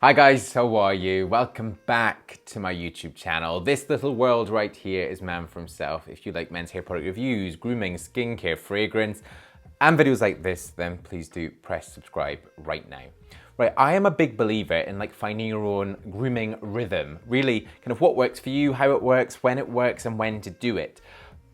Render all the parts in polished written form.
Hi guys, how are you? Welcome back to my YouTube channel. This little world right here is Man for Himself. If you like men's hair product reviews, grooming, skincare, fragrance, and videos like this, then please do press subscribe right now. Right, I am a big believer in finding your own grooming rhythm. Really kind of what works for you, how it works, and when to do it.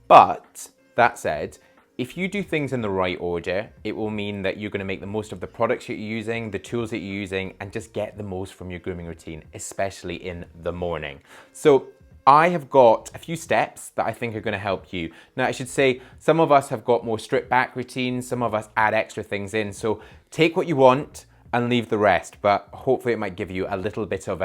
But that said, if you do things in the right order, it will mean that you're going to make the most of the products you're using, the tools that you're using, and just get the most from your grooming routine, especially in the morning. So I have got a few steps that I think are going to help you. Now, I should say some of us have got more stripped back routines, some of us add extra things in. So take what you want and leave the rest, but hopefully it might give you a little bit of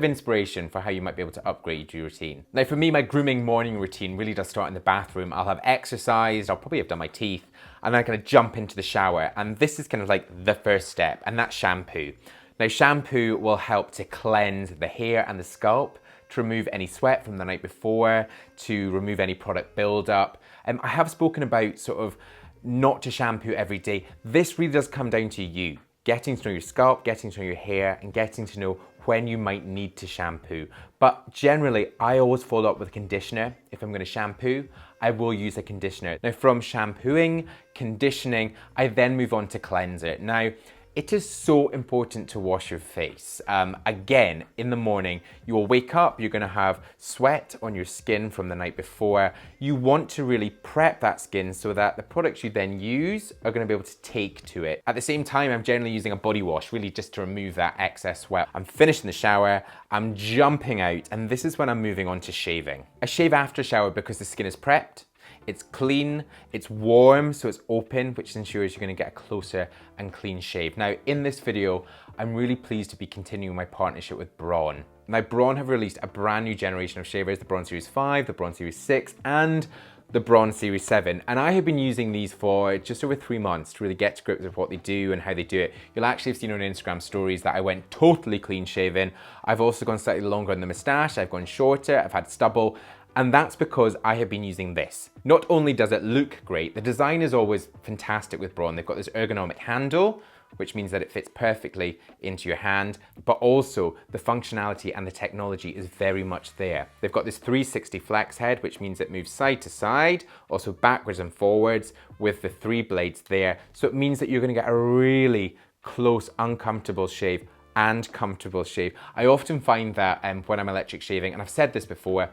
inspiration for how you might be able to upgrade your routine. Now for me, my grooming morning routine really does start in the bathroom. I'll have exercised, I'll probably have done my teeth, and then I'm gonna jump into the shower. And this is kind of like the first step, and that's shampoo. Now shampoo will help to cleanse the hair and the scalp, to remove any sweat from the night before, to remove any product buildup. I have spoken about sort of not to shampoo every day. This really does come down to you. Getting to know your scalp, getting to know your hair, and getting to know when you might need to shampoo. But generally, I always follow up with a conditioner. If I'm gonna shampoo, I will use a conditioner. Now from shampooing, conditioning, I then move on to cleanser. Now, it is so important to wash your face. Again, in the morning, you will wake up, you're gonna have sweat on your skin from the night before. You want to really prep that skin so that the products you then use are gonna be able to take to it. At the same time, I'm generally using a body wash, really just to remove that excess sweat. I'm finished in the shower, I'm jumping out, and this is when I'm moving on to shaving. I shave after shower because the skin is prepped. It's clean, it's warm, so it's open, which ensures you're gonna get a closer and clean shave. Now, in this video, I'm really pleased to be continuing my partnership with Braun. Now, Braun have released a brand new generation of shavers, the Braun Series 5, the Braun Series 6, and the Braun Series 7. And I have been using these for just over 3 months to really get to grips with what they do and how they do it. You'll actually have seen on Instagram stories that I went totally clean shaven. I've also gone slightly longer on the moustache, I've gone shorter, I've had stubble, and that's because I have been using this. Not only does it look great, the design is always fantastic with Braun. They've got this ergonomic handle, which means that it fits perfectly into your hand, but also the functionality and the technology is very much there. They've got this 360 flex head, which means it moves side to side, also backwards and forwards with the 3 blades there. So it means that you're gonna get a really close, uncomfortable shave and comfortable shave. I often find that when I'm electric shaving, and I've said this before,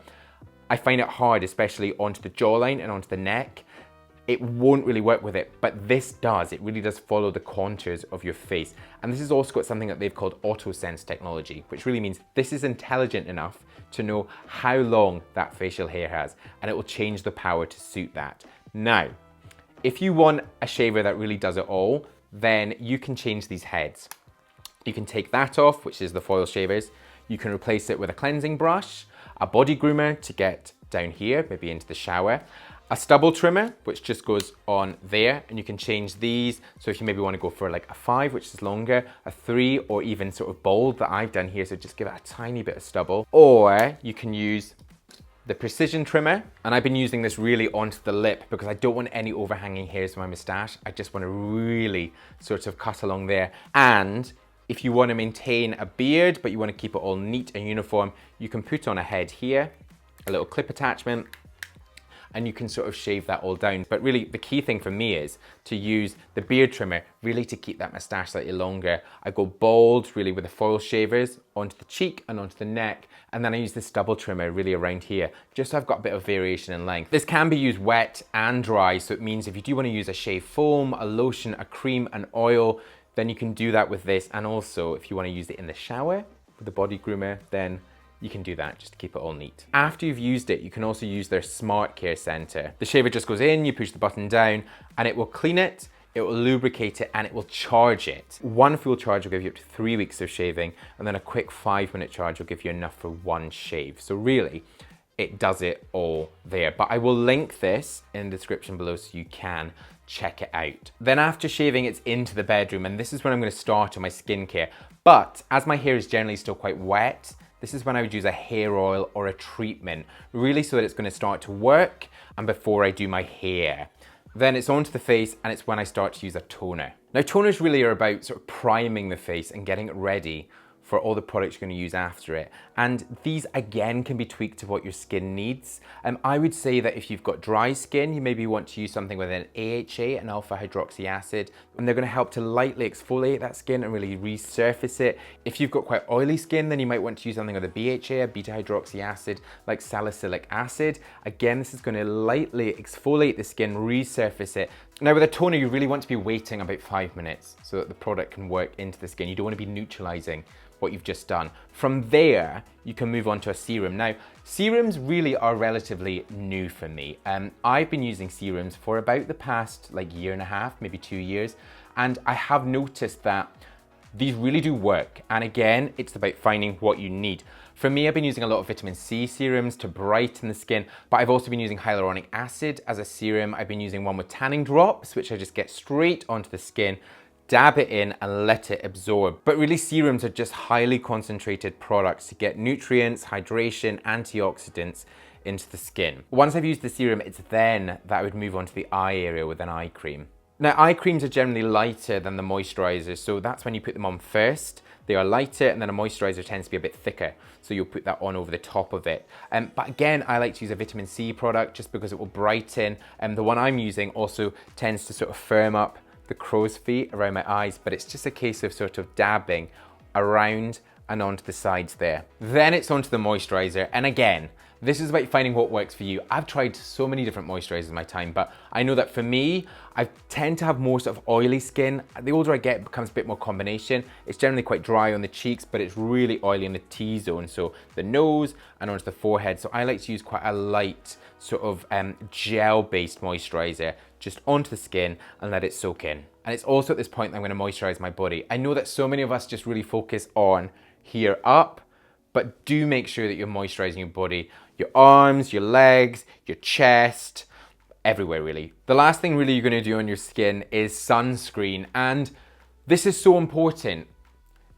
I find it hard, especially onto the jawline and onto the neck. It won't really work with it, but this does. It really does follow the contours of your face. And this has also got something that they've called auto-sense technology, which really means this is intelligent enough to know how long that facial hair has, and it will change the power to suit that. Now, if you want a shaver that really does it all, then you can change these heads. You can take that off, which is the foil shavers. You can replace it with a cleansing brush, a body groomer to get down here, maybe into the shower, a stubble trimmer, which just goes on there, and you can change these. So if you maybe want to go for like a 5, which is longer, a 3, or even sort of bold that I've done here, so just give it a tiny bit of stubble. Or you can use the precision trimmer, and I've been using this really onto the lip because I don't want any overhanging hairs on my moustache. I just want to really sort of cut along there. And if you want to maintain a beard, but you want to keep it all neat and uniform, you can put on a head here, a little clip attachment, and you can sort of shave that all down. But really, the key thing for me is to use the beard trimmer, really to keep that moustache slightly longer. I go bald, really, with the foil shavers, onto the cheek and onto the neck, and then I use the stubble trimmer really around here, just so I've got a bit of variation in length. This can be used wet and dry, so it means if you do want to use a shave foam, a lotion, a cream, an oil, then you can do that with this. And also, if you want to use it in the shower with the body groomer, then you can do that just to keep it all neat. After you've used it, you can also use their Smart Care Center. The shaver just goes in, you push the button down, and it will clean it, it will lubricate it, and it will charge it. One full charge will give you up to 3 weeks of shaving, and then a quick 5-minute charge will give you enough for 1 shave. So really, it does it all there. But I will link this in the description below so you can check it out. Then after shaving, it's into the bedroom, and this is when I'm going to start on my skincare. But as my hair is generally still quite wet, this is when I would use a hair oil or a treatment, really so that it's going to start to work and before I do my hair. Then it's onto the face, and it's when I start to use a toner. Now toners really are about sort of priming the face and getting it ready for all the products you're going to use after it. And these again can be tweaked to what your skin needs. I would say that if you've got dry skin, you maybe want to use something with an AHA, an alpha hydroxy acid, and they're going to help to lightly exfoliate that skin and really resurface it. If you've got quite oily skin, then you might want to use something with a BHA, a beta hydroxy acid, like salicylic acid. Again, this is going to lightly exfoliate the skin, resurface it. Now with a toner, you really want to be waiting about 5 minutes so that the product can work into the skin. You don't want to be neutralizing what you've just done. From there, you can move on to a serum. Now, serums really are relatively new for me. I've been using serums for about the past year and a half, maybe 2 years, and I have noticed that these really do work. And again, it's about finding what you need. For me, I've been using a lot of vitamin C serums to brighten the skin, but I've also been using hyaluronic acid as a serum. I've been using one with tanning drops, which I just get straight onto the skin, dab it in and let it absorb. But really serums are just highly concentrated products to get nutrients, hydration, antioxidants into the skin. Once I've used the serum, it's then that I would move on to the eye area with an eye cream. Now, eye creams are generally lighter than the moisturisers, so that's when you put them on first. They are lighter, and then a moisturiser tends to be a bit thicker, so you'll put that on over the top of it. But again, I like to use a vitamin C product just because it will brighten. The one I'm using also tends to sort of firm up the crow's feet around my eyes, but it's just a case of sort of dabbing around and onto the sides there. Then it's onto the moisturiser, and again, this is about finding what works for you. I've tried so many different moisturisers in my time, but I know that for me, I tend to have more sort of oily skin. The older I get, it becomes a bit more combination. It's generally quite dry on the cheeks, but it's really oily in the T-zone, so the nose and onto the forehead. So I like to use quite a light sort of gel-based moisturiser just onto the skin and let it soak in. And it's also at this point that I'm going to moisturise my body. I know that so many of us just really focus on here up, but do make sure that you're moisturising your body, your arms, your legs, your chest, everywhere really. The last thing really you're going to do on your skin is sunscreen, and this is so important.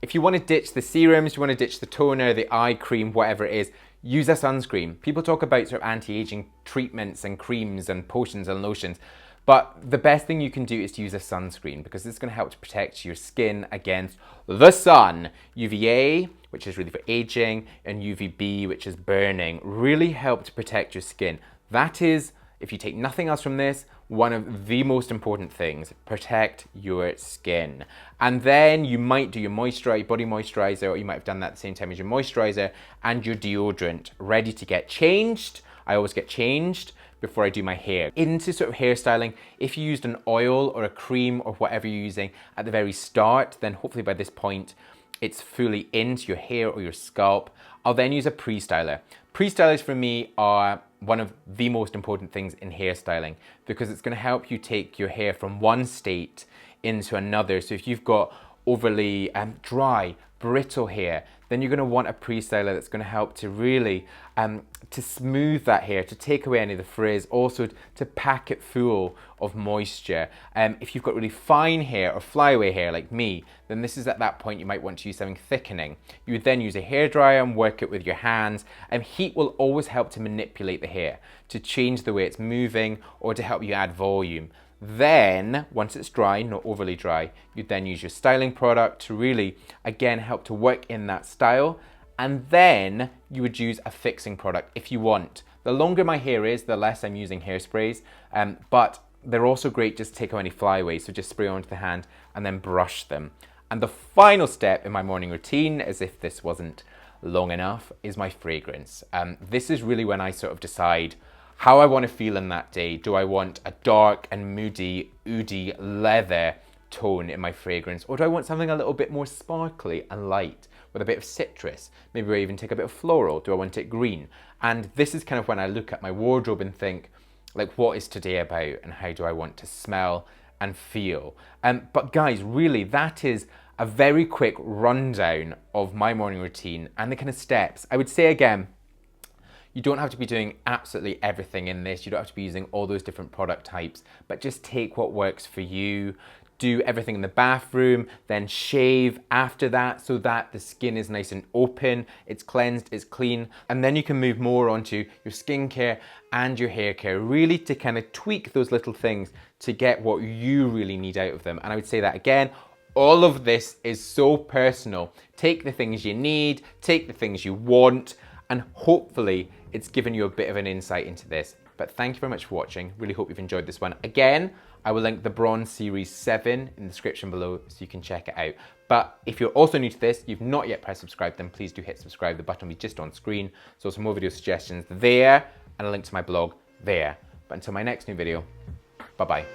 If you want to ditch the serums, you want to ditch the toner, the eye cream, whatever it is, use a sunscreen. People talk about sort of anti-aging treatments and creams and potions and lotions, but the best thing you can do is to use a sunscreen because it's going to help to protect your skin against the sun. UVA, which is really for aging, and UVB, which is burning, really help to protect your skin. That is, if you take nothing else from this, one of the most important things. Protect your skin. And then you might do your body moisturizer, or you might have done that at the same time as your moisturizer and your deodorant, ready to get changed. I always get changed before I do my hair. Into sort of hairstyling, if you used an oil or a cream or whatever you're using at the very start, then hopefully by this point, it's fully into your hair or your scalp. I'll then use a pre-styler. Pre-stylers for me are one of the most important things in hairstyling because it's going to help you take your hair from one state into another. So if you've got overly dry, brittle hair, then you're going to want a pre-styler that's going to help to really to smooth that hair, to take away any of the frizz, also to pack it full of moisture. If you've got really fine hair or flyaway hair like me, then this is at that point you might want to use something thickening. You would then use a hairdryer and work it with your hands. Heat will always help to manipulate the hair, to change the way it's moving or to help you add volume. Then, once it's dry, not overly dry, you'd then use your styling product to really, again, help to work in that style. And then you would use a fixing product if you want. The longer my hair is, the less I'm using hairsprays, but they're also great just to take away any flyaways, so just spray onto the hand and then brush them. And the final step in my morning routine, as if this wasn't long enough, is my fragrance. This is really when I sort of decide how I want to feel in that day. Do I want a dark and moody, oody leather tone in my fragrance, or do I want something a little bit more sparkly and light with a bit of citrus? Maybe I even take a bit of floral. Do I want it green? And this is kind of when I look at my wardrobe and think, like, what is today about and how do I want to smell and feel? But guys, really, that is a very quick rundown of my morning routine and the kind of steps. I would say again, you don't have to be doing absolutely everything in this. You don't have to be using all those different product types, but just take what works for you. Do everything in the bathroom, then shave after that so that the skin is nice and open, it's cleansed, it's clean. And then you can move more onto your skincare and your hair care, really to kind of tweak those little things to get what you really need out of them. And I would say that again, All of this is so personal. Take the things you need, take the things you want, and hopefully it's given you a bit of an insight into this. But thank you very much for watching. Really hope you've enjoyed this one. Again, I will link the Bronze Series 7 in the description below so you can check it out. But if you're also new to this, you've not yet pressed subscribe, then please do hit subscribe. The button will be just on screen. So some more video suggestions there and a link to my blog there. But until my next new video, bye-bye.